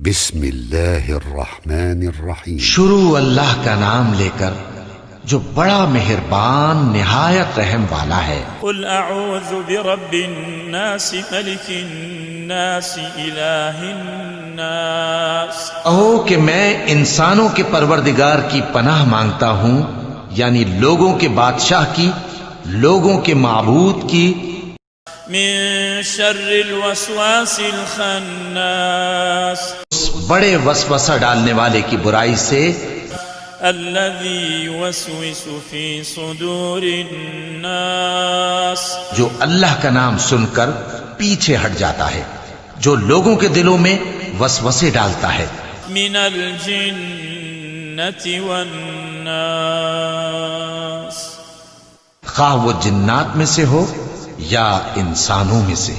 بسم اللہ الرحمن الرحیم، شروع اللہ کا نام لے کر جو بڑا مہربان نہایت رحم والا ہے۔ قل اعوذ برب الناس ملک الناس الہ الناس، کہو کہ میں انسانوں کے پروردگار کی پناہ مانگتا ہوں، یعنی لوگوں کے بادشاہ کی، لوگوں کے معبود کی، من شر الوسواس الخناس، اس بڑے وسوسہ ڈالنے والے کی برائی سے، الذي يوسوس في صدور الناس، جو اللہ کا نام سن کر پیچھے ہٹ جاتا ہے، جو لوگوں کے دلوں میں وسوسے ڈالتا ہے، من الجنة والناس، خواہ وہ جنات میں سے ہو یا انسانوں میں سے۔